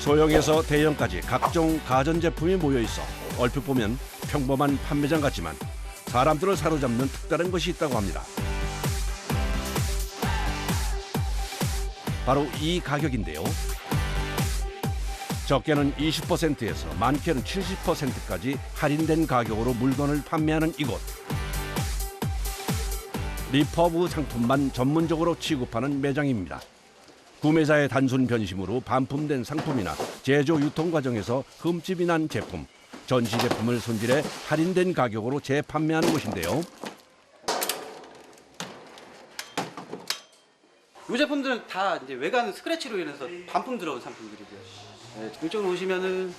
소형에서 대형까지 각종 가전제품이 모여있어 얼핏 보면 평범한 판매장 같지만 사람들을 사로잡는 특별한 것이 있다고 합니다. 바로 이 가격인데요. 적게는 20%에서 많게는 70%까지 할인된 가격으로 물건을 판매하는 이곳. 리퍼브 상품만 전문적으로 취급하는 매장입니다. 구매자의 단순 변심으로 반품된 상품이나 제조 유통 과정에서 흠집이 난 제품, 전시 제품을 손질해 할인된 가격으로 재판매하는 곳인데요. 이 제품들은 다 이제 외관 스크래치로 인해서 반품 들어온 상품들이고요. 네, 이쪽으로 오시면은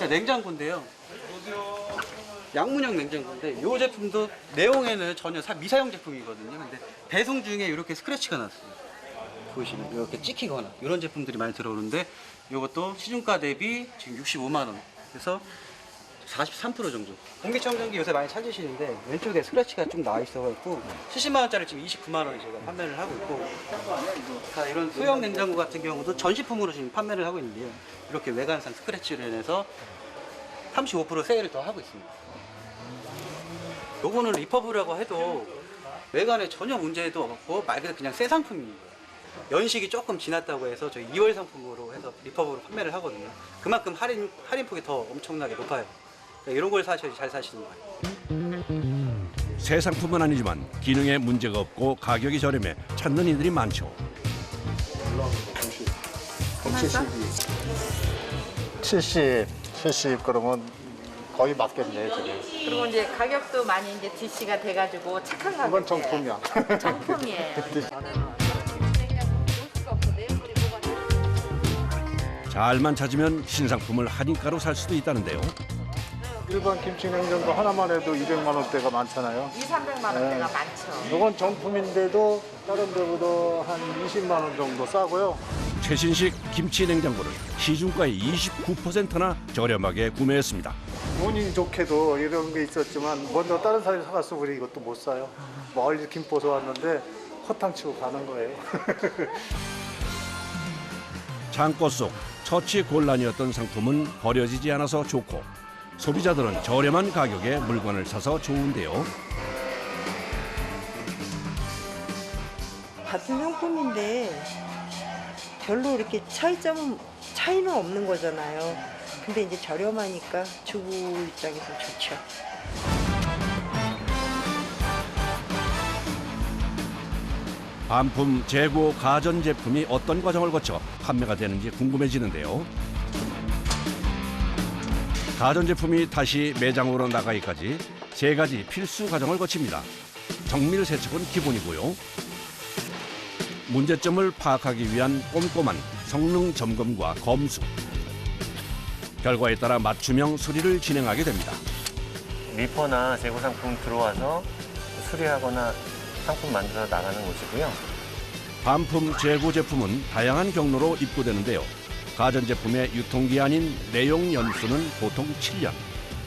냉장고인데요. 양문형 냉장고인데 이 제품도 내용에는 전혀 미사용 제품이거든요. 근데 배송 중에 이렇게 스크래치가 났어요. 보시면 이렇게 찍히거나 이런 제품들이 많이 들어오는데 이것도 시중가 대비 지금 65만 원. 그래서 43% 정도. 공기청정기 요새 많이 찾으시는데 왼쪽에 스크래치가 좀 나와 있어갖고 70만 원짜리 지금 29만 원에 저희가 판매를 하고 있고, 자, 이런 소형 냉장고 같은 경우도 전시품으로 지금 판매를 하고 있는데요. 이렇게 외관상 스크래치로 인해서 35% 세일을 더 하고 있습니다. 요거는 리퍼브라고 해도 외관에 전혀 문제도 없고 말 그대로 그냥 새 상품입니다. 연식이 조금 지났다고 해서 저희 2월 상품으로 해서 리퍼브로 판매를 하거든요. 그만큼 할인폭이 더 엄청나게 높아요. 이런 걸 사셔야지 잘 사시는 거예요. 새 상품은 아니지만 기능에 문제가 없고 가격이 저렴해 찾는 이들이 많죠. 70 그러면 거의 맞겠네 지금. 그리고 이제 가격도 많이 이제 DC가 돼가지고 착한 가격. 이건 정품이야. 정품이에요. 잘만 찾으면 신상품을 할인가로 살 수도 있다는데요. 일반 김치 냉장고 하나만 해도 200만 원대가 많잖아요. 200~300만 원대가 많죠. 이건 정품인데도 다른 데보다 한 20만 원 정도 싸고요. 최신식 김치 냉장고를 시중가의 29%나 저렴하게 구매했습니다. 운이 좋게도 이런 게 있었지만 먼저 다른 사람이 사갔어 우리 이것도 못 사요. 멀리 김포서 왔는데 허탕치고 가는 거예요. 창고 속 처치 곤란이었던 상품은 버려지지 않아서 좋고 소비자들은 저렴한 가격에 물건을 사서 좋은데요. 같은 상품인데 별로 이렇게 차이는 없는 거잖아요. 근데 이제 저렴하니까 주부 입장에서 좋죠. 반품, 재고, 가전제품이 어떤 과정을 거쳐 판매가 되는지 궁금해지는데요. 가전제품이 다시 매장으로 나가기까지 3가지 필수 과정을 거칩니다. 정밀 세척은 기본이고요. 문제점을 파악하기 위한 꼼꼼한 성능 점검과 검수. 결과에 따라 맞춤형 수리를 진행하게 됩니다. 리퍼나 재고 상품 들어와서 수리하거나 상품 만들어 나가는 곳이고요. 반품, 재고 제품은 다양한 경로로 입고되는데요. 가전제품의 유통기한인 내용연수는 보통 7년.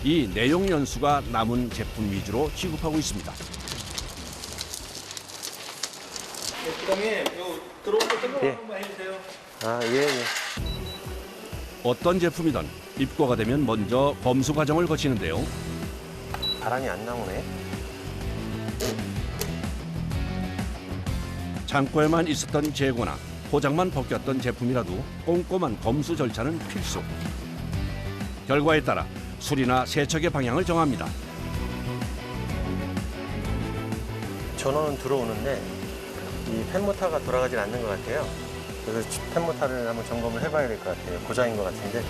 이 내용연수가 남은 제품 위주로 취급하고 있습니다. 부장님, 들어온 거 점검 예. 한번 해주세요. 아, 예. 어떤 제품이든 입고가 되면 먼저 검수 과정을 거치는데요. 바람이 안 나오네. 창고에만 있었던 재고나 포장만 벗겼던 제품이라도 꼼꼼한 검수 절차는 필수. 결과에 따라 수리나 세척의 방향을 정합니다. 전원은 들어오는데 이 팬모터가 돌아가질 않는 것 같아요. 그래서 팬모터를 한번 점검을 해봐야 될 것 같아요. 고장인 것 같은데.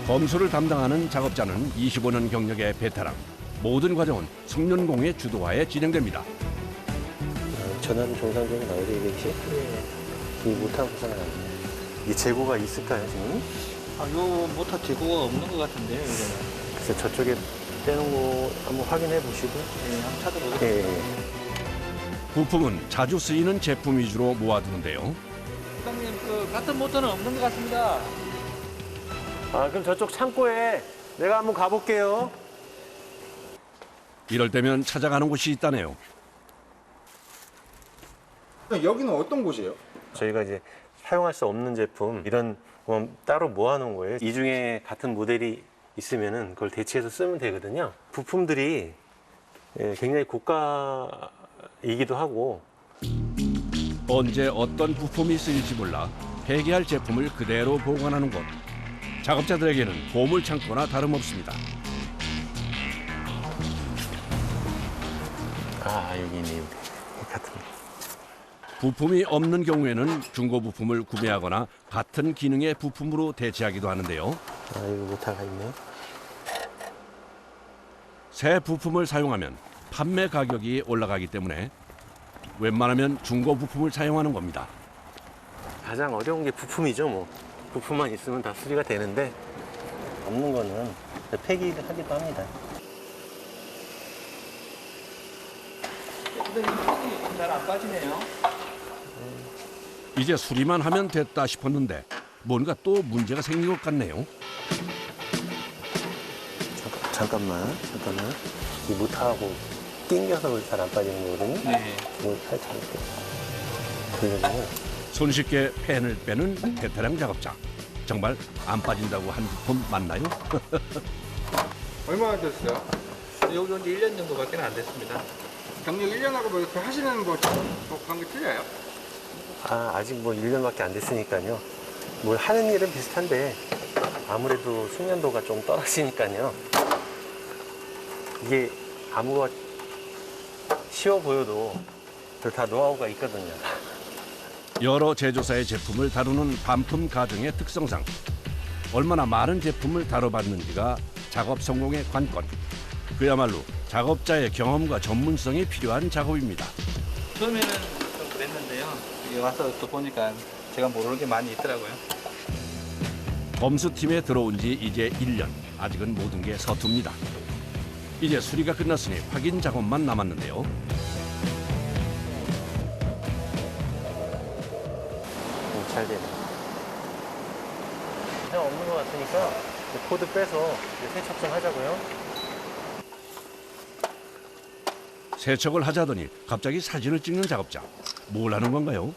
검수를 담당하는 작업자는 25년 경력의 베테랑. 모든 과정은 성년공의 주도하에 진행됩니다. 전원 정상적으로 나오게 되겠지? 이 못하고서는 안 돼. 이 재고가 있을까요, 지금? 요 모터 재고가 없는 것 같은데요, 이거는. 그래서 저쪽에 떼놓은 거 한번 확인해 보시고. 네, 한번 찾아보겠습니다. 예. 부품은 자주 쓰이는 제품 위주로 모아두는데요. 부장님, 같은 모터는 없는 것 같습니다. 아, 그럼 저쪽 창고에 내가 한번 가볼게요. 이럴 때면 찾아가는 곳이 있다네요. 여기는 어떤 곳이에요? 저희가 이제 사용할 수 없는 제품 이런 건 따로 모아놓은 거예요. 이 중에 같은 모델이 있으면은 그걸 대체해서 쓰면 되거든요. 부품들이 굉장히 고가이기도 하고 언제 어떤 부품이 쓰일지 몰라 폐기할 제품을 그대로 보관하는 곳. 작업자들에게는 보물 창고나 다름없습니다. 여기 있네요. 같은. 부품이 없는 경우에는 중고 부품을 구매하거나 같은 기능의 부품으로 대체하기도 하는데요. 이거 모터가 있네. 새 부품을 사용하면 판매 가격이 올라가기 때문에 웬만하면 중고 부품을 사용하는 겁니다. 가장 어려운 게 부품이죠, 뭐. 부품만 있으면 다 수리가 되는데 없는 거는 폐기하기도 합니다. 잘 안 빠지네요. 이제 수리만 하면 됐다 싶었는데 뭔가 또 문제가 생긴 것 같네요. 잠깐만. 이 모터하고 낑겨서 잘 안 빠지는 거거든요. 네. 이거 살짝 이렇게. 그래가지고 손쉽게 펜을 빼는 베테랑 작업자. 정말 안 빠진다고 한 부품 맞나요? 얼마나 됐어요? 여기 온 지 1년 정도밖에 안 됐습니다. 경력 1년하고 뭐 이렇게 하시는 뭐 그런 게 틀려요? 아직 뭐 1년밖에 안 됐으니까요. 뭘 하는 일은 비슷한데 아무래도 숙련도가 좀 떨어지니까요. 이게 아무가 쉬워 보여도 다 노하우가 있거든요. 여러 제조사의 제품을 다루는 반품 가정의 특성상 얼마나 많은 제품을 다뤄봤는지가 작업 성공의 관건. 그야말로 작업자의 경험과 전문성이 필요한 작업입니다. 처음에는 좀 그랬는데요. 여기 와서 또 보니까 제가 모르는 게 많이 있더라고요. 검수팀에 들어온 지 이제 1년. 아직은 모든 게 서툽니다. 이제 수리가 끝났으니 확인 작업만 남았는데요. 잘 되네. 그냥 없는 것 같으니까 코드 빼서 세척 좀 하자고요. 세척을 하자더니 갑자기 사진을 찍는 작업자. 뭘 하는 건가요?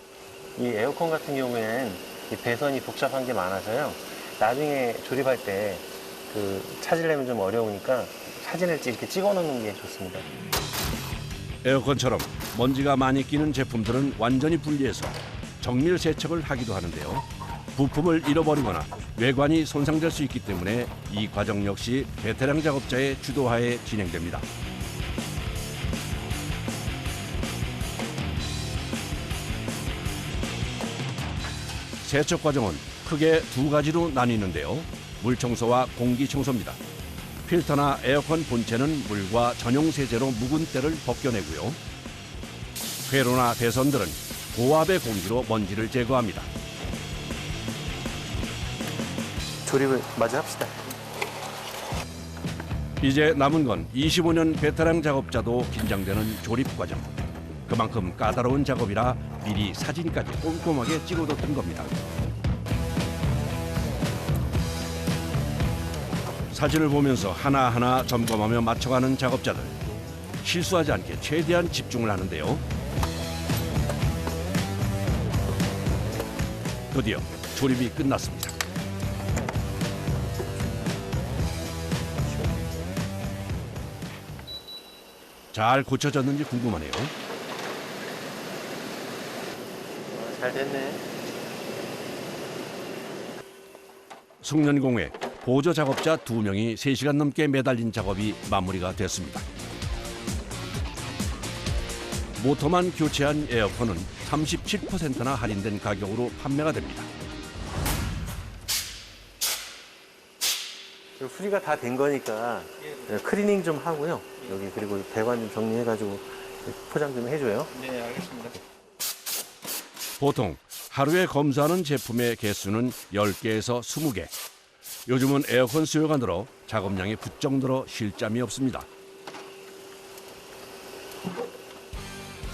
이 에어컨 같은 경우에는 이 배선이 복잡한 게 많아서요. 나중에 조립할 때 찾으려면 좀 어려우니까 사진을 이렇게 찍어 놓는 게 좋습니다. 에어컨처럼 먼지가 많이 끼는 제품들은 완전히 분리해서 정밀 세척을 하기도 하는데요. 부품을 잃어버리거나 외관이 손상될 수 있기 때문에 이 과정 역시 베테랑 작업자의 주도하에 진행됩니다. 세척 과정은 크게 두 가지로 나뉘는데요. 물청소와 공기청소입니다. 필터나 에어컨 본체는 물과 전용 세제로 묵은 때를 벗겨내고요. 회로나 배선들은 고압의 공기로 먼지를 제거합니다. 조립을 마저 합시다. 이제 남은 건 25년 베테랑 작업자도 긴장되는 조립 과정. 그만큼 까다로운 작업이라 미리 사진까지 꼼꼼하게 찍어뒀던 겁니다. 사진을 보면서 하나하나 점검하며 맞춰가는 작업자들. 실수하지 않게 최대한 집중을 하는데요. 드디어 조립이 끝났습니다. 잘 고쳐졌는지 궁금하네요. 잘 됐네. 숙련공회 보조 작업자 2명이 3시간 넘게 매달린 작업이 마무리가 됐습니다. 모터만 교체한 에어컨은 37%나 할인된 가격으로 판매가 됩니다. 수리가 다 된 거니까 클리닝 좀 하고요. 여기 그리고 배관 좀 정리해가지고 포장 좀 해줘요. 네, 알겠습니다. 보통 하루에 검사하는 제품의 개수는 10개에서 20개. 요즘은 에어컨 수요가 늘어 작업량이 부쩍 늘어 쉴 잠이 없습니다.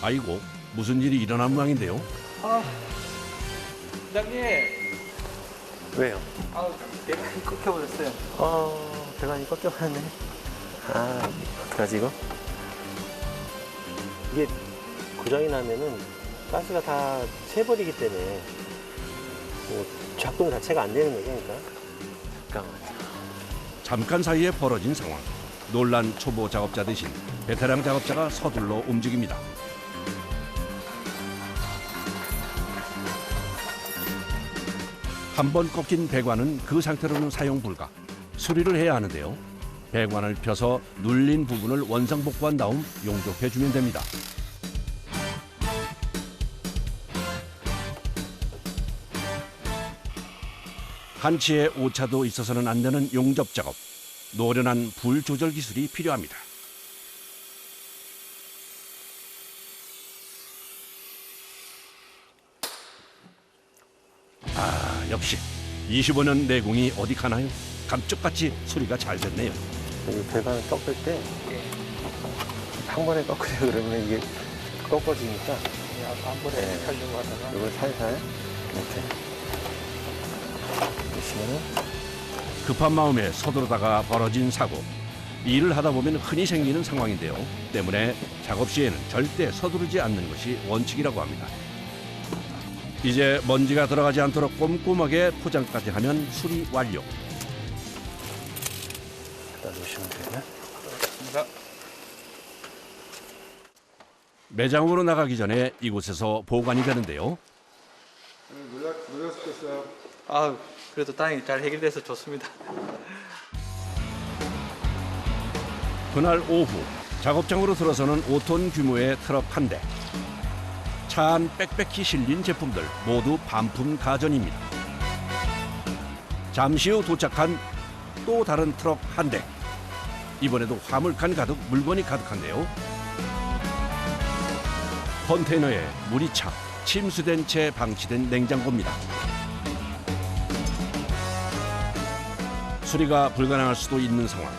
아이고, 무슨 일이 일어난 모양인데요. 부장님, 왜요? 배관이 꺾여버렸어요. 배관이 꺾여버렸네. 어떡하지 이거? 이게 고장이 나면은 가스가 다 새버리기 때문에 뭐 작동 자체가 안 되는 거죠. 그러니까. 잠깐만요. 잠깐 사이에 벌어진 상황. 놀란 초보 작업자 대신 베테랑 작업자가 서둘러 움직입니다. 한 번 꺾인 배관은 그 상태로는 사용 불가. 수리를 해야 하는데요. 배관을 펴서 눌린 부분을 원상복구한 다음 용접해주면 됩니다. 한치의 오차도 있어서는 안 되는 용접 작업. 노련한 불 조절 기술이 필요합니다. 역시 25년 내공이 어디 가나요? 감쪽같이 수리가 잘 됐네요. 여기 배관을 꺾을 때 한 번에 꺾으려 그러면 이게 꺾어지니까 한 번에 살려고 하다가 이걸 살살 이렇게 보시면은 급한 마음에 서두르다가 벌어진 사고. 일을 하다 보면 흔히 생기는 상황인데요. 때문에 작업 시에는 절대 서두르지 않는 것이 원칙이라고 합니다. 이제 먼지가 들어가지 않도록 꼼꼼하게 포장까지 하면 수리 완료. 갖다 놓으시면 되고요. 매장으로 나가기 전에 이곳에서 보관이 되는데요. 놀랐겠어요. 아, 그래도 다행히 잘 해결돼서 좋습니다. 그날 오후 작업장으로 들어서는 5톤 규모의 트럭 한 대. 차 안 빽빽히 실린 제품들 모두 반품 가전입니다. 잠시 후 도착한 또 다른 트럭 한 대. 이번에도 화물칸 가득 물건이 가득한데요. 컨테이너에 물이 차, 침수된 채 방치된 냉장고입니다. 수리가 불가능할 수도 있는 상황.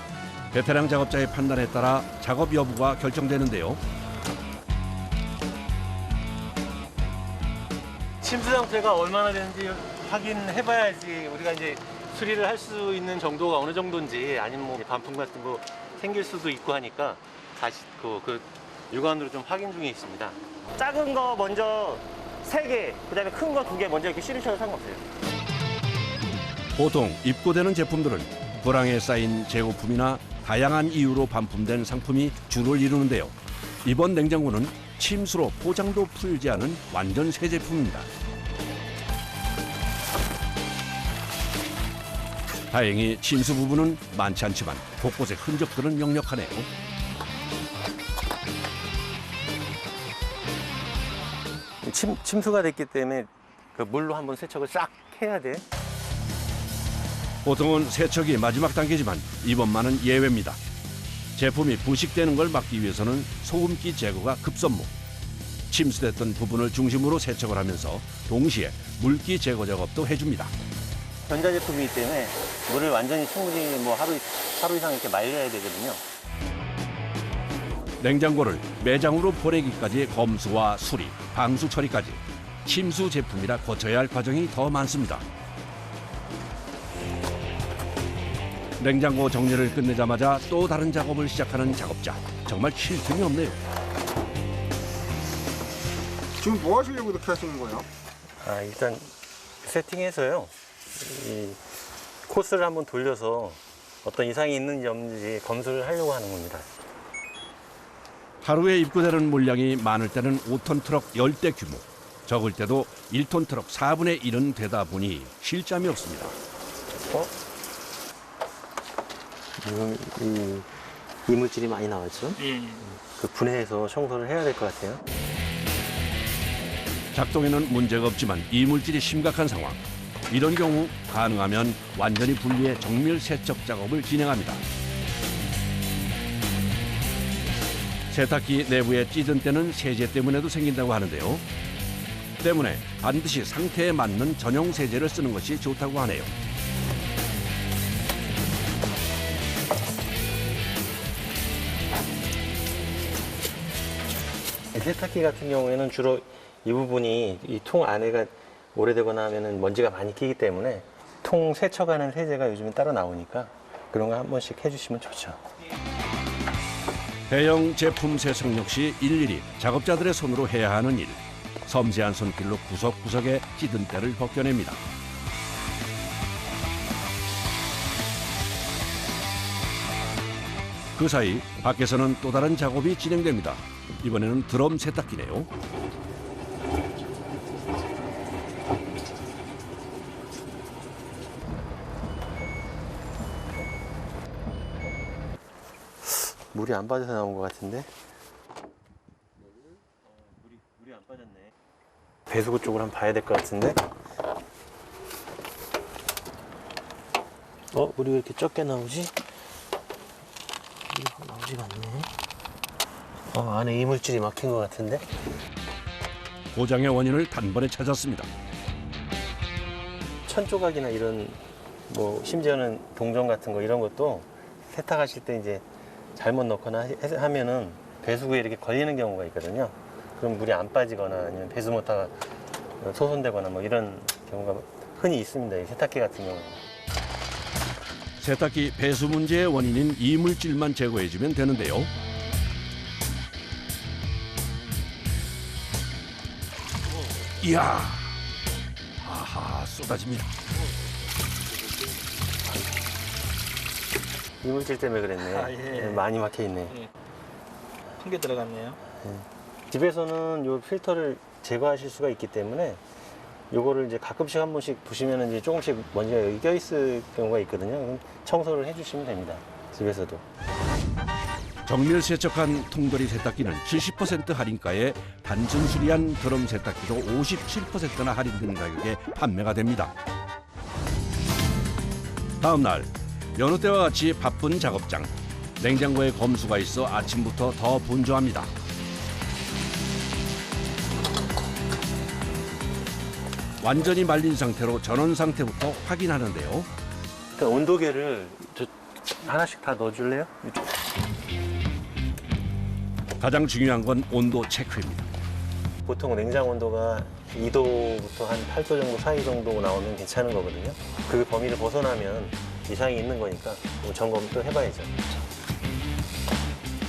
베테랑 작업자의 판단에 따라 작업 여부가 결정되는데요. 침수 상태가 얼마나 되는지 확인해봐야지 우리가 이제 수리를 할 수 있는 정도가 어느 정도인지 아니면 뭐 반품 같은 거 생길 수도 있고 하니까 다시 그 육안으로 좀 확인 중에 있습니다. 작은 거 먼저 3개, 그다음에 큰 거 2개 먼저 이렇게 실으셔도 상관없어요. 보통 입고되는 제품들은 불황에 쌓인 재고품이나 다양한 이유로 반품된 상품이 주를 이루는데요. 이번 냉장고는 침수로 포장도 풀지 않은 완전 새 제품입니다. 다행히 침수 부분은 많지 않지만 곳곳의 흔적들은 명확하네요. 침수가 됐기 때문에 그 물로 한번 세척을 싹 해야 돼. 보통은 세척이 마지막 단계지만 이번만은 예외입니다. 제품이 부식되는 걸 막기 위해서는 소금기 제거가 급선무. 침수됐던 부분을 중심으로 세척을 하면서 동시에 물기 제거 작업도 해줍니다. 전자제품이기 때문에 물을 완전히 충분히 뭐 하루 이상 이렇게 말려야 되거든요. 냉장고를 매장으로 보내기까지 검수와 수리, 방수 처리까지 침수 제품이라 거쳐야 할 과정이 더 많습니다. 냉장고 정리를 끝내자마자 또 다른 작업을 시작하는 작업자. 정말 쉴 틈이 없네요. 지금 뭐 하시려고 이렇게 하시는 거예요? 일단 세팅해서요. 이 코스를 한번 돌려서 어떤 이상이 있는지 없는지 검수를 하려고 하는 겁니다. 하루에 입고되는 물량이 많을 때는 5톤 트럭 10대 규모, 적을 때도 1톤 트럭 4분의 1은 되다 보니 쉴 잠이 없습니다. 이물질이 많이 나왔죠? 그 분해해서 청소를 해야 될 것 같아요. 작동에는 문제가 없지만 이물질이 심각한 상황. 이런 경우 가능하면 완전히 분리해 정밀 세척 작업을 진행합니다. 세탁기 내부에 찌든 때는 세제 때문에도 생긴다고 하는데요. 때문에 반드시 상태에 맞는 전용 세제를 쓰는 것이 좋다고 하네요. 세탁기 같은 경우에는 주로 이 부분이 이 통 안에가 오래되거나 하면은 먼지가 많이 끼기 때문에 통 세척하는 세제가 요즘에 따로 나오니까 그런 거 한 번씩 해주시면 좋죠. 대형 제품 세척 역시 일일이 작업자들의 손으로 해야 하는 일. 섬세한 손길로 구석구석에 찌든 때를 벗겨냅니다. 그 사이 밖에서는 또 다른 작업이 진행됩니다. 이번에는 드럼 세탁기네요. 물이 안 빠져서 나온 것 같은데? 물이 안 빠졌네. 배수구 쪽으로 한번 봐야 될 것 같은데? 물이 왜 이렇게 적게 나오지? 나오지가 않네. 안에 이물질이 막힌 것 같은데? 고장의 원인을 단번에 찾았습니다. 천 조각이나 이런 심지어는 동전 같은 거 이런 것도 세탁하실 때 이제 잘못 넣거나 하면은 배수구에 이렇게 걸리는 경우가 있거든요. 그럼 물이 안 빠지거나 아니면 배수 모터가 소손되거나 이런 경우가 흔히 있습니다. 이 세탁기 같은 경우는. 세탁기 배수 문제의 원인인 이물질만 제거해주면 되는데요. 이야, 아하, 쏟아집니다. 이물질 때문에 그랬네. 많이 막혀 있네. 큰 게 들어갔네요. 집에서는 이 필터를 제거하실 수가 있기 때문에 요거를 이제 가끔씩 한 번씩 보시면 이제 조금씩 먼지가 여기 껴있을 경우가 있거든요. 그럼 청소를 해주시면 됩니다. 집에서도. 정밀 세척한 통돌이 세탁기는 70% 할인가에 단순 수리한 드럼 세탁기도 57%나 할인된 가격에 판매가 됩니다. 다음 날 여느 때와 같이 바쁜 작업장. 냉장고에 검수가 있어 아침부터 더 분주합니다. 완전히 말린 상태로 전원 상태부터 확인하는데요. 일단 온도계를 하나씩 다 넣어줄래요? 이쪽. 가장 중요한 건 온도 체크입니다. 보통 냉장 온도가 2도부터 한 8도 정도 사이 정도 나오면 괜찮은 거거든요. 그 범위를 벗어나면 이상이 있는 거니까 점검 또 해봐야죠.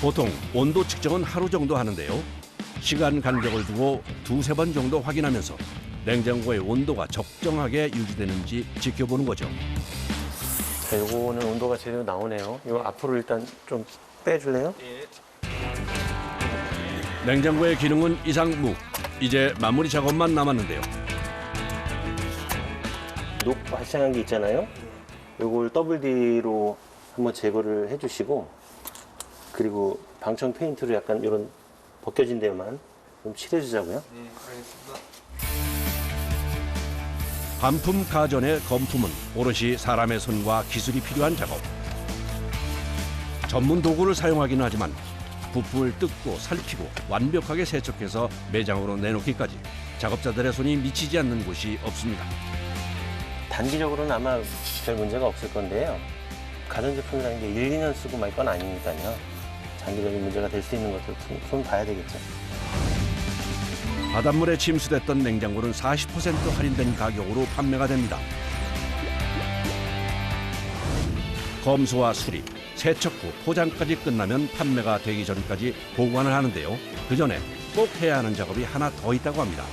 보통 온도 측정은 하루 정도 하는데요. 시간 간격을 두고 두세 번 정도 확인하면서 냉장고의 온도가 적정하게 유지되는지 지켜보는 거죠. 자, 요거는 온도가 제대로 나오네요. 이거 앞으로 일단 좀 빼줄래요? 냉장고의 기능은 이상 무. 이제 마무리 작업만 남았는데요. 녹 발생한 게 있잖아요. 요걸 WD로 한번 제거를 해주시고, 그리고 방청 페인트로 약간 이런 벗겨진 데만 좀 칠해주자고요. 네, 알겠습니다. 반품 가전의 검품은 오롯이 사람의 손과 기술이 필요한 작업. 전문 도구를 사용하기는 하지만 부품을 뜯고 살피고 완벽하게 세척해서 매장으로 내놓기까지 작업자들의 손이 미치지 않는 곳이 없습니다. 단기적으로는 아마 별 문제가 없을 건데요. 가전제품이라는 게 1, 2년 쓰고 말 건 아니니까요. 장기적인 문제가 될 수 있는 것들 손 봐야 되겠죠. 바닷물에 침수됐던 냉장고는 40% 할인된 가격으로 판매가 됩니다. 검수와 수리, 세척 후 포장까지 끝나면 판매가 되기 전까지 보관을 하는데요. 그 전에 꼭 해야 하는 작업이 하나 더 있다고 합니다.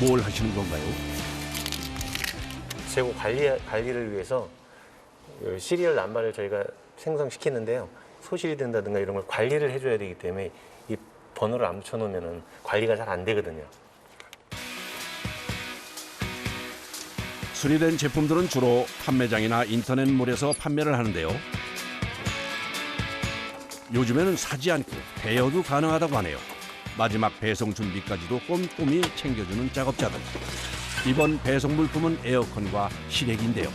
뭘 하시는 건가요? 재고 관리를 위해서 시리얼 남발을 저희가 생성시키는데요. 소실이 된다든가 이런 걸 관리를 해줘야 되기 때문에 이 번호를 안 붙여놓으면 관리가 잘 안 되거든요. 수리된 제품들은 주로 판매장이나 인터넷몰에서 판매를 하는데요. 요즘에는 사지 않고 대여도 가능하다고 하네요. 마지막 배송 준비까지도 꼼꼼히 챙겨주는 작업자들. 이번 배송 물품은 에어컨과 실외기인데요.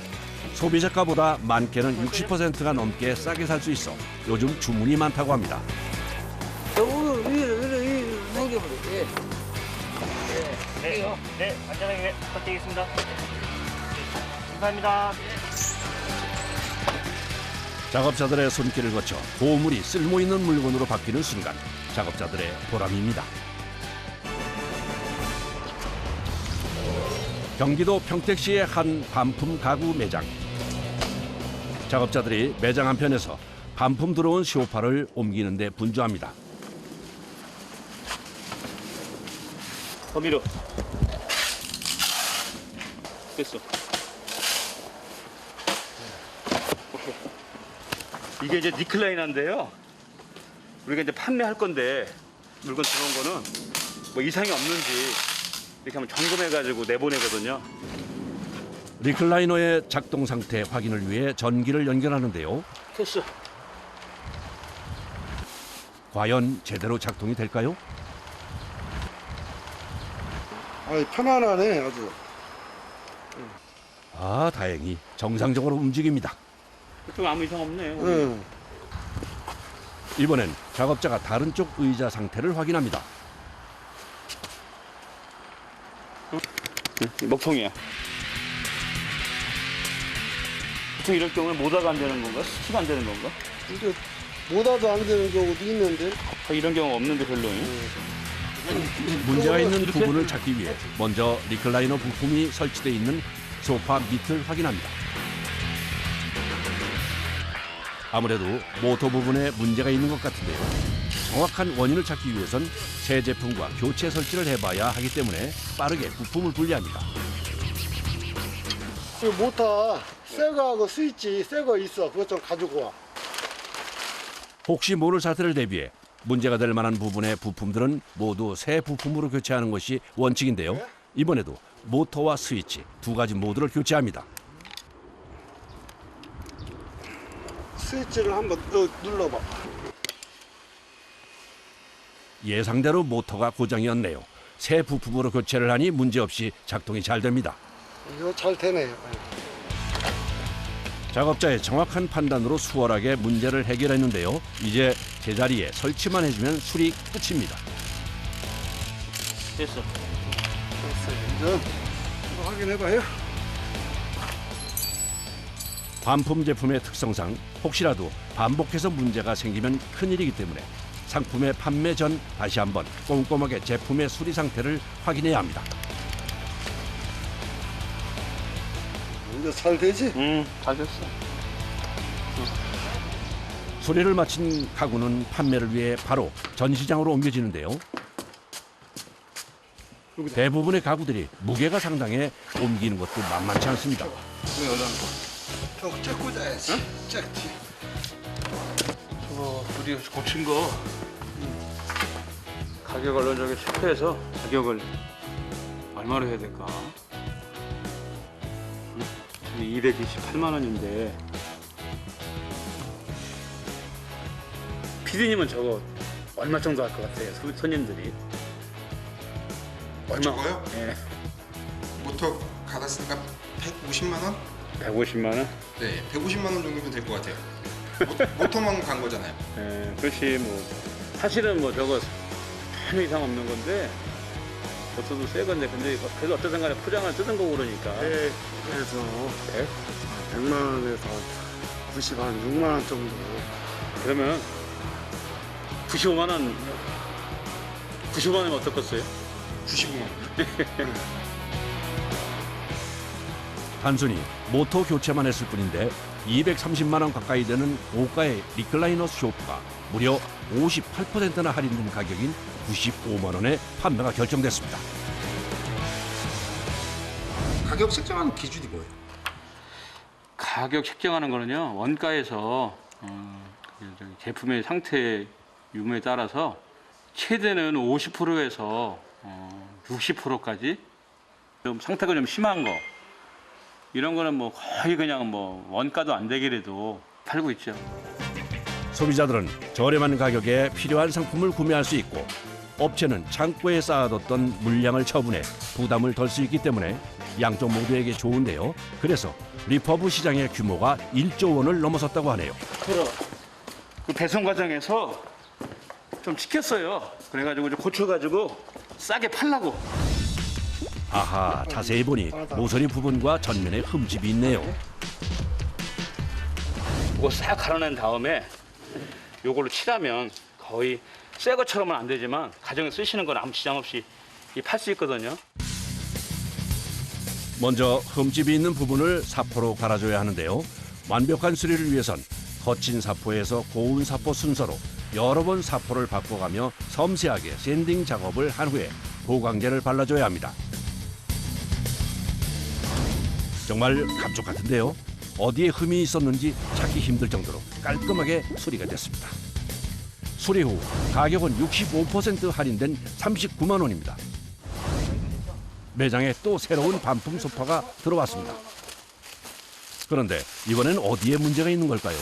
소비자가보다 많게는 60%가 넘게 싸게 살 수 있어 요즘 주문이 많다고 합니다. 위로 넘겨버려. 네, 안전하게 부탁드리겠습니다. 감사합니다. 작업자들의 손길을 거쳐 보물이 쓸모있는 물건으로 바뀌는 순간 작업자들의 보람입니다. 경기도 평택시의 한 반품 가구 매장. 작업자들이 매장 한편에서 반품 들어온 쇼파를 옮기는 데 분주합니다. 더 밀어. 됐어. 오케이. 이게 이제 니클라이너인데요. 우리가 이제 판매할 건데 물건 들어온 거는 뭐 이상이 없는지 이렇게 한번 점검해가지고 내보내거든요. 리클라이너의 작동 상태 확인을 위해 전기를 연결하는데요. 됐어. 과연 제대로 작동이 될까요? 편안하네 아주. 아, 다행히 정상적으로 움직입니다. 좀 아무 이상 없네요. 이번엔 작업자가 다른 쪽 의자 상태를 확인합니다. 먹통이야. 보통 이럴 경우는 모다가 안 되는 건가? 스치가 안 되는 건가? 이게 모다도 안 되는 경우도 있는데. 이런 경우 없는데 별로. 문제가 있는 부분을 찾기 위해 먼저 리클라이너 부품이 설치되어 있는 소파 밑을 확인합니다. 아무래도 모터 부분에 문제가 있는 것 같은데요. 정확한 원인을 찾기 위해선 새 제품과 교체 설치를 해봐야 하기 때문에 빠르게 부품을 분리합니다. 그 모터 새 거하고 스위치 새 거 있어. 그거 좀 가지고 와. 혹시 모를 사태를 대비해 문제가 될 만한 부분의 부품들은 모두 새 부품으로 교체하는 것이 원칙인데요. 이번에도 모터와 스위치 두 가지 모두를 교체합니다. 스위치를 한번 눌러봐. 예상대로 모터가 고장이었네요. 새 부품으로 교체를 하니 문제없이 작동이 잘 됩니다. 이거 잘 되네요. 작업자의 정확한 판단으로 수월하게 문제를 해결했는데요. 이제 제자리에 설치만 해주면 수리 끝입니다. 됐어. 이제 확인해봐요. 반품 제품의 특성상 혹시라도 반복해서 문제가 생기면 큰일이기 때문에 상품의 판매 전 다시 한번 꼼꼼하게 제품의 수리 상태를 확인해야 합니다. 이제 잘 되지? 잘 됐어. 수리를 마친 가구는 판매를 위해 바로 전시장으로 옮겨지는데요. 대부분의 가구들이 무게가 상당해 옮기는 것도 만만치 않습니다. 형 째고 자야지. 째지. 저거 우리 고친 거 가격 얼른 저기 체크해서 가격을 얼마로 해야 될까? 228만 원인데 피디님은 저거 얼마 정도 할 것 같아요? 손님들이 얼마? 저거요? 예, 모터 갈았으니까 150만 원? 150만 원? 네, 150만 원 정도면 될 것 같아요. 모터만 간 거잖아요. 예, 그렇지 뭐 사실은 뭐 저거 전혀 이상 없는 건데 모터도 새 건데 근데 그래도 어쨌든 간에 포장을 뜯은 거고 그러니까 네, 그래서 100만 원에서 90만 원, 6만 원 정도. 그러면 95만 원 95만 원이면 어떻겠어요? 95만 원. 단순히 모터 교체만 했을 뿐인데 230만 원 가까이 되는 고가의 리클라이너 쇼프가 무려 58%나 할인된 가격인 95만 원에 판매가 결정됐습니다. 가격 책정하는 기준이 뭐예요? 가격 책정하는 거는요 원가에서 제품의 상태 유무에 따라서 최대는 50%에서 60%까지 좀 상태가 좀 심한 거 이런 거는 뭐 거의 그냥 뭐 원가도 안 되기라도 팔고 있죠. 소비자들은 저렴한 가격에 필요한 상품을 구매할 수 있고 업체는 창고에 쌓아뒀던 물량을 처분해 부담을 덜 수 있기 때문에 양쪽 모두에게 좋은데요. 그래서 리퍼브 시장의 규모가 1조 원을 넘어섰다고 하네요. 그 배송 과정에서 좀 시켰어요. 그래가지고 이제 고쳐가지고 싸게 팔라고. 아하, 자세히 보니 모서리 부분과 전면에 흠집이 있네요. 이거 싹 갈아낸 다음에 요걸로 칠하면 거의 새 것처럼은 안 되지만 가정에 쓰시는 건 아무 지장 없이 팔 수 있거든요. 먼저 흠집이 있는 부분을 사포로 갈아줘야 하는데요. 완벽한 수리를 위해선 거친 사포에서 고운 사포 순서로 여러 번 사포를 바꿔가며 섬세하게 샌딩 작업을 한 후에 보강제를 발라줘야 합니다. 정말 감쪽 같은데요. 어디에 흠이 있었는지 찾기 힘들 정도로 깔끔하게 수리가 됐습니다. 수리 후 가격은 65% 할인된 39만 원입니다. 매장에 또 새로운 반품 소파가 들어왔습니다. 그런데 이번엔 어디에 문제가 있는 걸까요?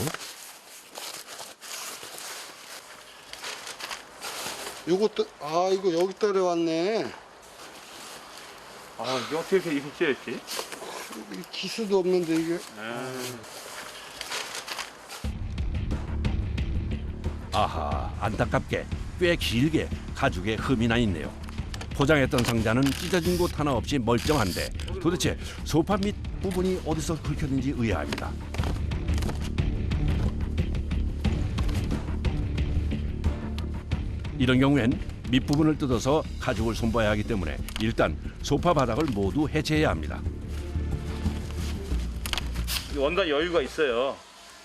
요것도 이거 여기 떨어왔네. 아, 이거 어떻게 이렇게 찢었지? 기수도 없는데 이게. 아하, 안타깝게 꽤 길게 가죽에 흠이 나 있네요. 포장했던 상자는 찢어진 곳 하나 없이 멀쩡한데 도대체 소파 밑 부분이 어디서 긁혔는지 의아합니다. 이런 경우엔 밑부분을 뜯어서 가죽을 손봐야 하기 때문에 일단 소파 바닥을 모두 해체해야 합니다. 원단 여유가 있어요.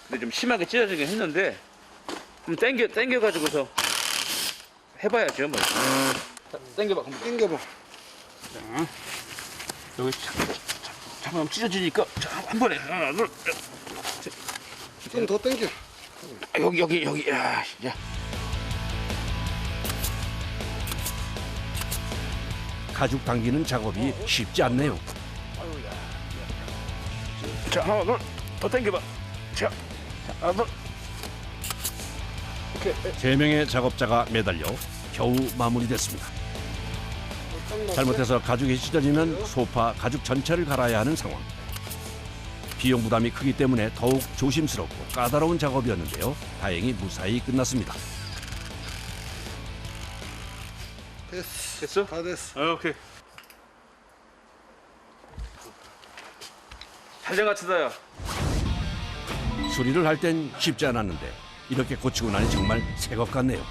근데 좀 심하게 찢어지긴 했는데 좀 당겨가지고서 해봐야죠 뭐. 당겨봐. 당겨봐. 자, 여기 잠깐 찢어지니까 자, 한 번에 하나 둘. 좀 더 당겨. 여기 야. 가죽 당기는 작업이 쉽지 않네요. 자, 하나 둘. 더 당겨봐. 자, 하나 둘. 세 명의 작업자가 매달려 겨우 마무리됐습니다. 잘못해서 가죽이 찢어지면 소파 가죽 전체를 갈아야 하는 상황. 비용 부담이 크기 때문에 더욱 조심스럽고 까다로운 작업이었는데요. 다행히 무사히 끝났습니다. 됐어? 다 됐어. 오케이. 잘된 것 같다. 수리를 할 땐 쉽지 않았는데 이렇게 고치고 나니 정말 새 것 같네요.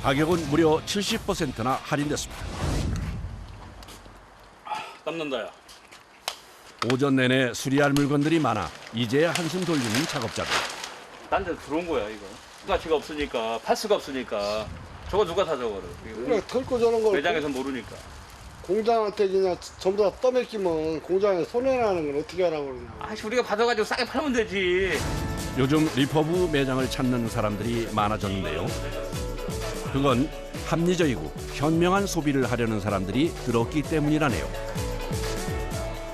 가격은 무려 70%나 할인됐습니다. 땀난다 야. 오전 내내 수리할 물건들이 많아 이제야 한숨 돌리는 작업자들. 딴 데 들어온 거야 이거. 가치가 없으니까 팔 수가 없으니까 저거 누가 사 저거를. 그래 털고 저런 걸 매장에서 모르니까. 공장한테 그냥 전부 다 떠맡기면 공장에 손해나는 걸 어떻게 하라고 그러냐. 아, 우리가 받아가지고 싸게 팔면 되지. 요즘 리퍼브 매장을 찾는 사람들이 많아졌는데요. 그건 합리적이고 현명한 소비를 하려는 사람들이 들었기 때문이라네요.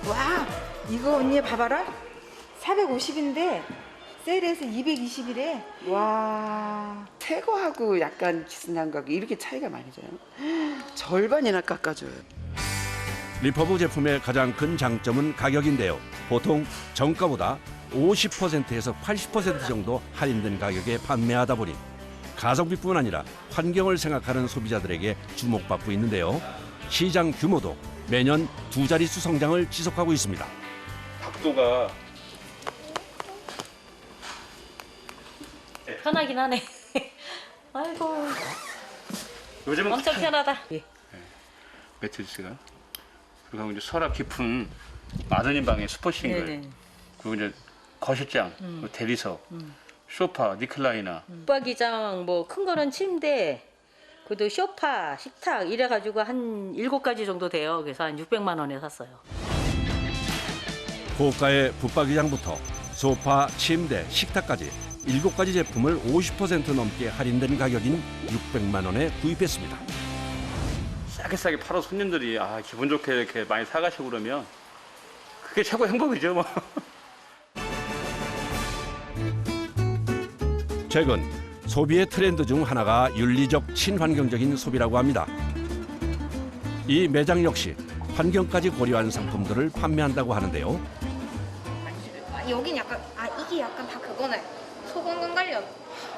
와, 이거 언니 봐봐라. 450인데 세일해서 220이래. 와. 새 거하고 약간 비슷한 가격 이렇게 차이가 많이 져요. 절반이나 깎아줘요. 리퍼브 제품의 가장 큰 장점은 가격인데요. 보통 정가보다 50%에서 80% 정도 할인된 가격에 판매하다 보니 가성비뿐 아니라 환경을 생각하는 소비자들에게 주목받고 있는데요. 시장 규모도 매년 두 자릿수 성장을 지속하고 있습니다. 각도가 편하긴 하네. 아이고. 요즘은 엄청 편하다. 매트리스가 그리고 이제 서랍 깊은 아드님 방에 슈퍼싱글 네네. 그리고 이제 거실장, 그리고 대리석, 소파, 리클라이너. 붙박이장 뭐 큰 거는 침대, 그래도 소파, 식탁 이래가지고 한 7가지 정도 돼요. 그래서 한 600만 원에 샀어요. 고가의 붙박이장부터 소파, 침대, 식탁까지 7가지 제품을 50% 넘게 할인된 가격인 600만 원에 구입했습니다. 싸게 팔아 손님들이 기분 좋게 이렇게 많이 사가시고 그러면 그게 최고 행복이죠 뭐. 최근 소비의 트렌드 중 하나가 윤리적 친환경적인 소비라고 합니다. 이 매장 역시 환경까지 고려한 상품들을 판매한다고 하는데요. 여긴 약간 이게 약간 다 그거네. 소금간 관련.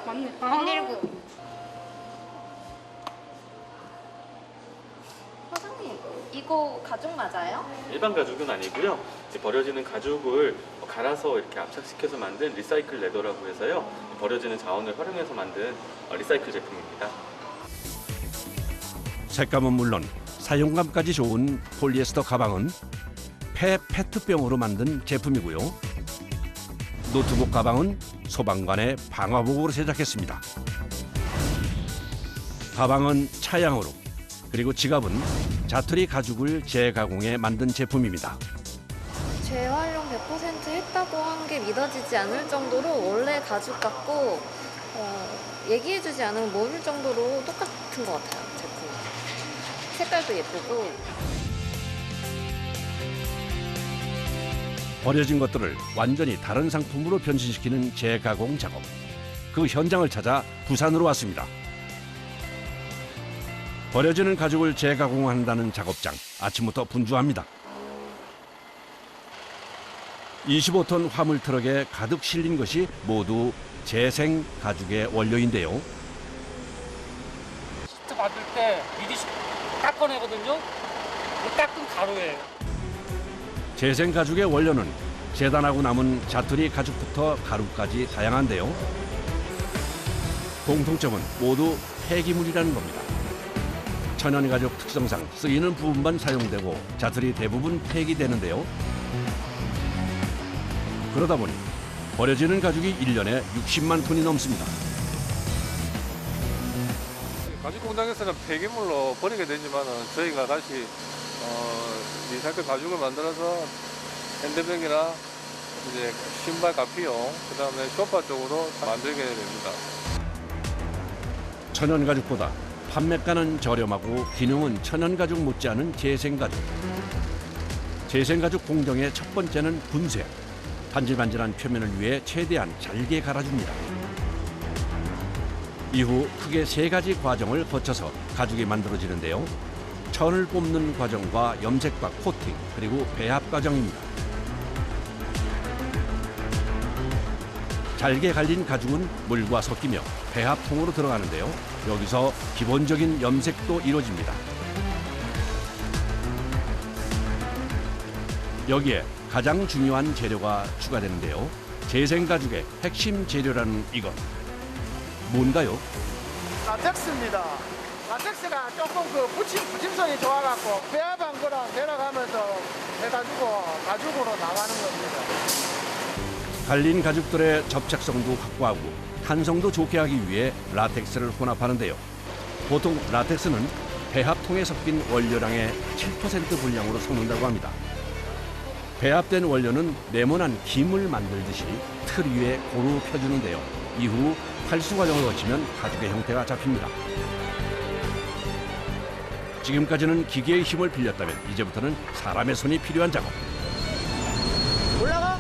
맞네. 비닐구. 사장님, 이거 가죽 맞아요? 일반 가죽은 아니고요. 이제 버려지는 가죽을 갈아서 이렇게 압착시켜서 만든 리사이클 레더라고 해서요. 버려지는 자원을 활용해서 만든 리사이클 제품입니다. 색감은 물론 사용감까지 좋은 폴리에스터 가방은 페트병으로 만든 제품이고요. 노트북 가방은 소방관의 방화복으로 제작했습니다. 가방은 차양으로, 그리고 지갑은 자투리 가죽을 재가공해 만든 제품입니다. 재활용 100% 했다고 한 게 믿어지지 않을 정도로 원래 가죽 같고 얘기해주지 않으면 모를 정도로 똑같은 것 같아요, 제품. 색깔도 예쁘고. 버려진 것들을 완전히 다른 상품으로 변신시키는 재가공 작업. 그 현장을 찾아 부산으로 왔습니다. 버려지는 가죽을 재가공한다는 작업장. 아침부터 분주합니다. 25톤 화물 트럭에 가득 실린 것이 모두 재생 가죽의 원료인데요. 시트 받을 때 미리 닦아내거든요. 닦은 가루예요. 재생 가죽의 원료는 재단하고 남은 자투리 가죽부터 가루까지 다양한데요. 공통점은 모두 폐기물이라는 겁니다. 천연 가죽 특성상 쓰이는 부분만 사용되고 자투리 대부분 폐기되는데요. 그러다 보니 버려지는 가죽이 1년에 60만 톤이 넘습니다. 가죽 공장에서는 폐기물로 버리게 되지만 저희가 다시 리사이클 가죽을 만들어서 핸드백이나 이제 신발 가피용, 그다음에 쇼파 쪽으로 만들게 됩니다. 천연 가죽보다 판매가는 저렴하고 기능은 천연 가죽 못지않은 재생 가죽. 재생 가죽 공정의 첫 번째는 분쇄. 반질반질한 표면을 위해 최대한 잘게 갈아줍니다. 이후 크게 3가지 과정을 거쳐서 가죽이 만들어지는데요. 천을 뽑는 과정과 염색과 코팅, 그리고 배합 과정입니다. 잘게 갈린 가죽은 물과 섞이며 배합통으로 들어가는데요. 여기서 기본적인 염색도 이루어집니다. 여기에 가장 중요한 재료가 추가되는데요. 재생 가죽의 핵심 재료라는 이것. 뭔가요? 라텍스입니다. 라텍스가 조금 그 붙임성이 좋아갖고 배합한 거랑 내려가면서 해가지고 가죽으로 나가는 겁니다. 갈린 가죽들의 접착성도 확보하고 탄성도 좋게 하기 위해 라텍스를 혼합하는데요. 보통 라텍스는 배합통에 섞인 원료량의 7% 분량으로 섞는다고 합니다. 배합된 원료는 네모난 김을 만들듯이 틀 위에 고루 펴주는데요. 이후 탈수 과정을 거치면 가죽의 형태가 잡힙니다. 지금까지는 기계의 힘을 빌렸다면 이제부터는 사람의 손이 필요한 작업. 올라가?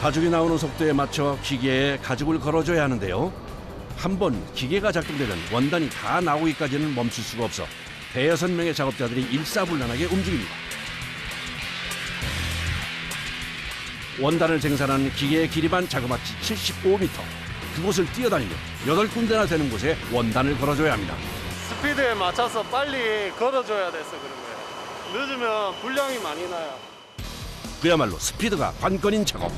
가죽이 나오는 속도에 맞춰 기계에 가죽을 걸어줘야 하는데요. 한번 기계가 작동되면 원단이 다 나오기까지는 멈출 수가 없어 대여섯 명의 작업자들이 일사불란하게 움직입니다. 원단을 생산하는 기계의 길이만 자그마치 75m. 그곳을 뛰어다니며 8군데나 되는 곳에 원단을 걸어줘야 합니다. 스피드에 맞춰서 빨리 걸어줘야 돼서 그런 거예요. 늦으면 분량이 많이 나요. 그야말로 스피드가 관건인 작업.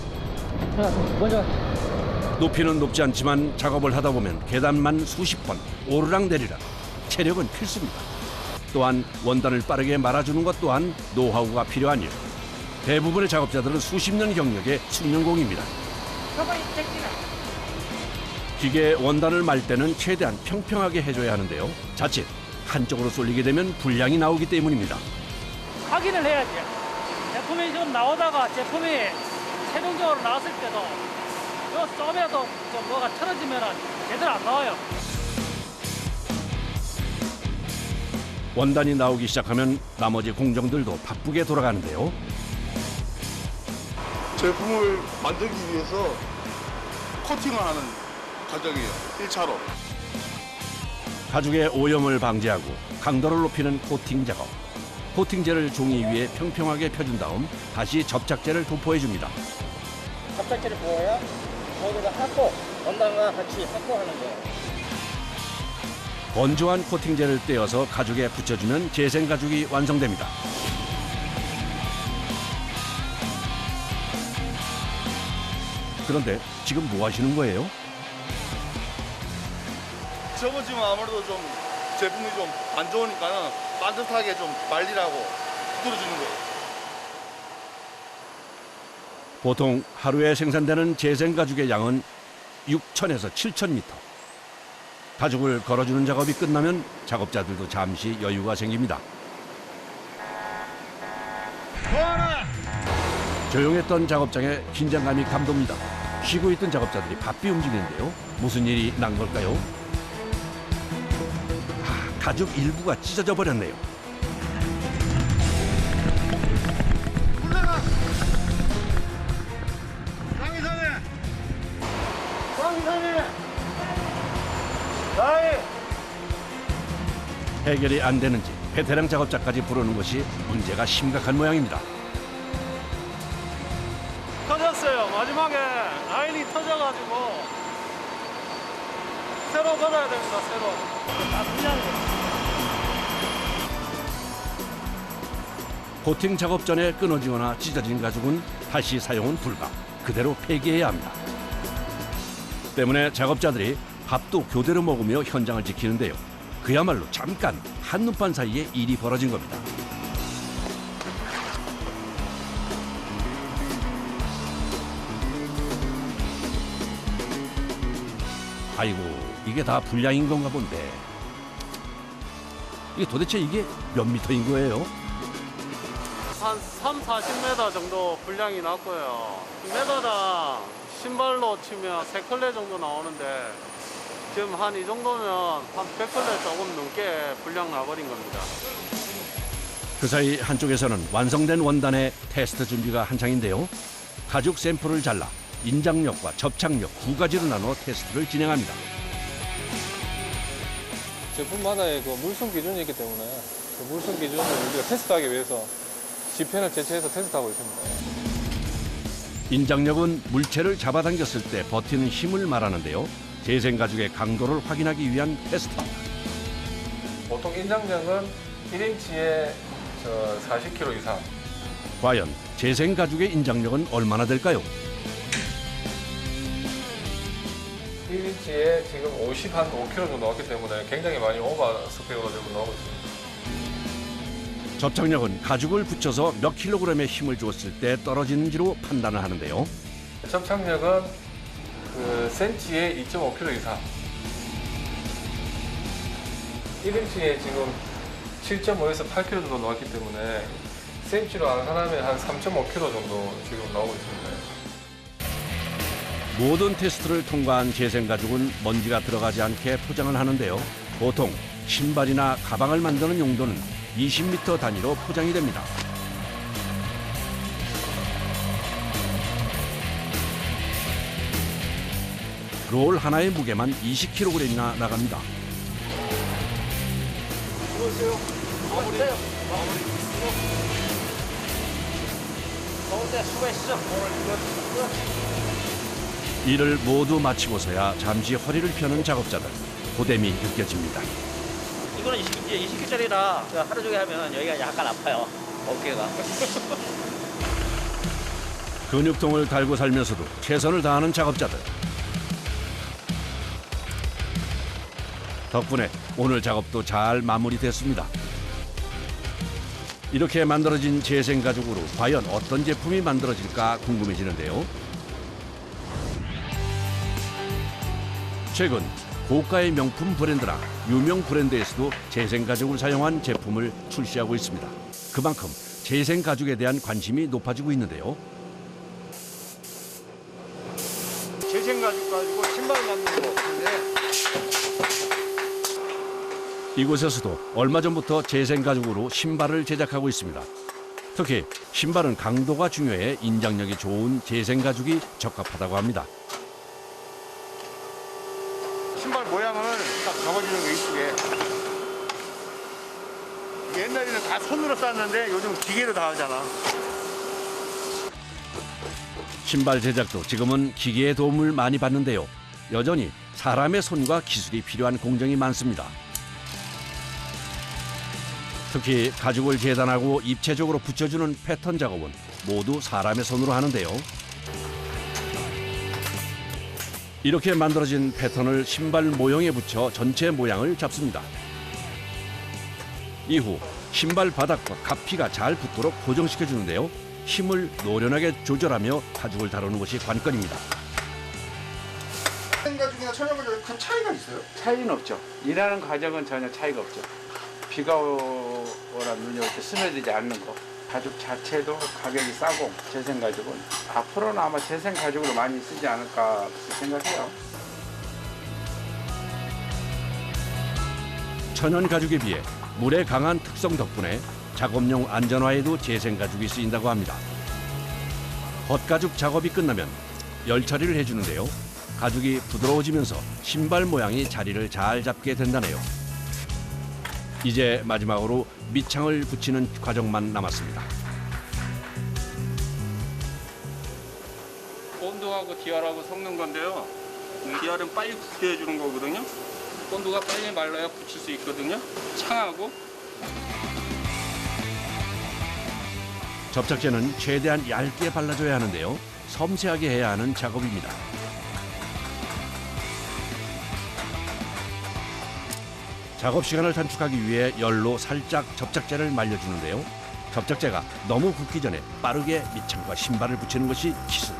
높이는 높지 않지만 작업을 하다 보면 계단만 수십 번 오르락내리락. 체력은 필수입니다. 또한 원단을 빠르게 말아주는 것 또한 노하우가 필요한 일. 대부분의 작업자들은 수십 년 경력의 숙련공입니다. 기계에 원단을 말 때는 최대한 평평하게 해줘야 하는데요. 자칫 한쪽으로 쏠리게 되면 불량이 나오기 때문입니다. 확인을 해야지. 제품이 좀 나오다가 제품이 최종적으로 나왔을 때도 요 썸에도 좀 뭐가 틀어지면 제대로 안 나와요. 원단이 나오기 시작하면 나머지 공정들도 바쁘게 돌아가는데요. 제품을 만들기 위해서 코팅을 하는 과정이에요. 1차로. 가죽의 오염을 방지하고 강도를 높이는 코팅 작업. 코팅제를 종이 위에 평평하게 펴준 다음 다시 접착제를 도포해줍니다. 접착제를 부어야 거기다 합고 원단과 같이 합고하는 거예요. 건조한 코팅제를 떼어서 가죽에 붙여주면 재생 가죽이 완성됩니다. 그런데 지금 뭐 하시는 거예요? 접어지면 아무래도 좀 제품이 좀 안 좋으니까 반듯하게 좀 말리라고 두드려주는 거예요. 보통 하루에 생산되는 재생가죽의 양은 6,000에서 7,000m. 가죽을 걸어주는 작업이 끝나면 작업자들도 잠시 여유가 생깁니다. 조용했던 작업장에 긴장감이 감돕니다. 쉬고 있던 작업자들이 바삐 움직이는데요. 무슨 일이 난 걸까요? 가죽 일부가 찢어져 버렸네요. 해결이 안 되는지 베테랑 작업자까지 부르는 것이 문제가 심각한 모양입니다. 터졌어요. 마지막에 라인이 터져가지고 새로 걸어야 됩니다. 새로. 코팅 작업 전에 끊어지거나 찢어진 가죽은 다시 사용은 불가. 그대로 폐기해야 합니다. 때문에 작업자들이 밥도 교대로 먹으며 현장을 지키는데요. 그야말로 잠깐 한눈판 사이에 일이 벌어진 겁니다. 아이고, 이게 다 불량인 건가 본데. 이게 도대체 이게 몇 미터인 거예요? 한 30-40m 정도 분량이 났고요. 매달당 신발로 치면 3컬레 정도 나오는데 지금 한 이 정도면 한 100컬레 조금 넘게 분량 나버린 겁니다. 그 사이 한쪽에서는 완성된 원단의 테스트 준비가 한창인데요. 가죽 샘플을 잘라 인장력과 접착력 두 가지로 나눠 테스트를 진행합니다. 제품마다의 그 물성 기준이 있기 때문에 그 물성 기준을 우리가 테스트하기 위해서 지펜을 제치해서 테스트하고 있습니다. 인장력은 물체를 잡아당겼을 때 버티는 힘을 말하는데요. 재생가죽의 강도를 확인하기 위한 테스트입니다. 보통 인장력은 1인치에 40kg 이상. 과연 재생가죽의 인장력은 얼마나 될까요? 1인치에 지금 5kg 정도 나왔기 때문에 굉장히 많이 오버 스펙으로 지금 나오고 있습니다. 접착력은 가죽을 붙여서 몇 킬로그램의 힘을 주었을 때 떨어지는지로 판단을 하는데요. 접착력은 그 센치에 2.5kg 이상. 1인치에 지금 7.5에서 8kg 정도 나왔기 때문에 센치로 하는 사람이 한 3.5kg 정도 지금 나오고 있습니다. 모든 테스트를 통과한 재생가죽은 먼지가 들어가지 않게 포장을 하는데요. 보통 신발이나 가방을 만드는 용도는 20m 단위로 포장이 됩니다. 롤 하나의 무게만 20kg이나 나갑니다. 일을 모두 마치고서야 잠시 허리를 펴는 작업자들. 고됨이 느껴집니다. 이거는 20kg짜리라 하루 종일 하면 여기가 약간 아파요. 어깨가. 근육통을 달고 살면서도 최선을 다하는 작업자들. 덕분에 오늘 작업도 잘 마무리됐습니다. 이렇게 만들어진 재생가죽으로 과연 어떤 제품이 만들어질까 궁금해지는데요. 최근 고가의 명품 브랜드나 유명 브랜드에서도 재생가죽을 사용한 제품을 출시하고 있습니다. 그만큼 재생가죽에 대한 관심이 높아지고 있는데요. 재생가죽 가지고 신발 만드는 거. 이곳에서도 얼마 전부터 재생가죽으로 신발을 제작하고 있습니다. 특히 신발은 강도가 중요해 인장력이 좋은 재생가죽이 적합하다고 합니다. 신발 모양을 딱 잡아주는 게 이쁘게. 옛날에는 다 손으로 쌌는데 요즘 기계로 다 하잖아. 신발 제작도 지금은 기계의 도움을 많이 받는데요. 여전히 사람의 손과 기술이 필요한 공정이 많습니다. 특히 가죽을 재단하고 입체적으로 붙여주는 패턴 작업은 모두 사람의 손으로 하는데요. 이렇게 만들어진 패턴을 신발 모형에 붙여 전체 모양을 잡습니다. 이후 신발 바닥과 가피가 잘 붙도록 고정시켜 주는데요. 힘을 노련하게 조절하며 가죽을 다루는 것이 관건입니다. 자생 가죽이나 천연 가죽에 큰 차이가 있어요? 차이는 없죠. 일하는 과정은 전혀 차이가 없죠. 비가 오나 눈이 올 때 스며들지 않는 거. 가죽 자체도 가격이 싸고 재생 가죽은 앞으로는 아마 재생 가죽으로 많이 쓰지 않을까 생각해요. 천연 가죽에 비해 물에 강한 특성 덕분에 작업용 안전화에도 재생 가죽이 쓰인다고 합니다. 겉가죽 작업이 끝나면 열 처리를 해주는데요. 가죽이 부드러워지면서 신발 모양이 자리를 잘 잡게 된다네요. 이제 마지막으로 밑창을 붙이는 과정만 남았습니다. 본드하고 디알하고 섞는 건데요. 디알은 빨리 굳게 해주는 거거든요. 본드가 빨리 말라야 붙일 수 있거든요. 창하고 접착제는 최대한 얇게 발라줘야 하는데요. 섬세하게 해야 하는 작업입니다. 작업 시간을 단축하기 위해 열로 살짝 접착제를 말려주는데요. 접착제가 너무 굳기 전에 빠르게 밑창과 신발을 붙이는 것이 기술.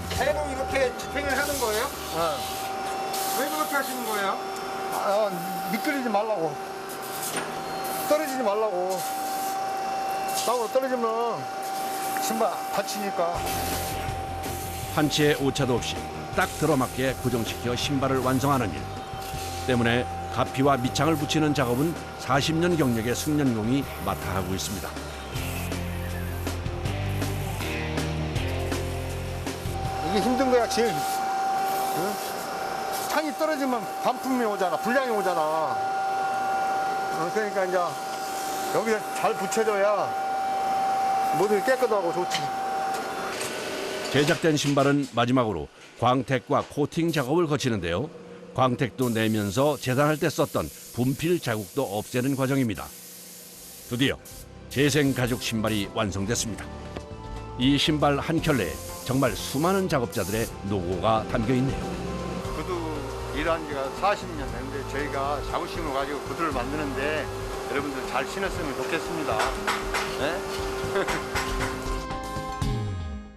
계속 이렇게 집행을 하는 거예요? 왜 그렇게 하시는 거예요? 미끄러지지 말라고. 떨어지지 말라고. 땅으로 떨어지면 신발 다치니까. 한치의 오차도 없이 딱 들어맞게 고정시켜 신발을 완성하는 일. 때문에 가피와 밑창을 붙이는 작업은 40년 경력의 숙련공이 맡아 하고 있습니다. 이게 힘든 거야 제일. 응? 창이 떨어지면 반품이 오잖아, 불량이 오잖아. 그러니까 이제 여기에 잘 붙여줘야 모두 깨끗하고 좋지. 제작된 신발은 마지막으로 광택과 코팅 작업을 거치는데요. 광택도 내면서 재단할 때 썼던 분필 자국도 없애는 과정입니다. 드디어 재생 가죽 신발이 완성됐습니다. 이 신발 한 켤레에 정말 수많은 작업자들의 노고가 담겨 있네요. 구두 일한 지가 40년 됐는데 저희가 자부심을 가지고 구두를 만드는데 여러분들 잘 신었으면 좋겠습니다. 네?